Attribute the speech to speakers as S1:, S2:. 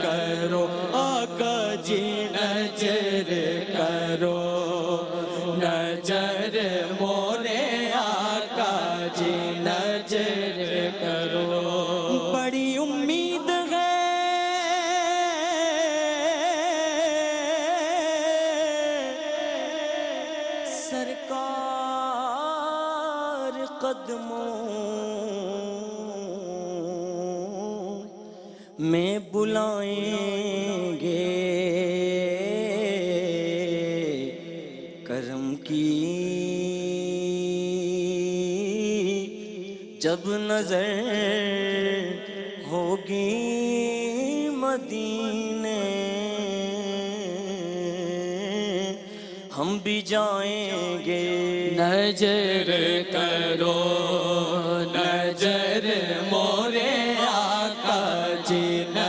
S1: کرو آقا جی نظر کرو، نظر مورے آقا جی نظر کرو۔ بڑی امید ہے سرکار قدموں میں بلائیں گے، کرم کی جب نظر ہوگی مدینے، ہم بھی جائیں گے۔ نظر کرو، نظر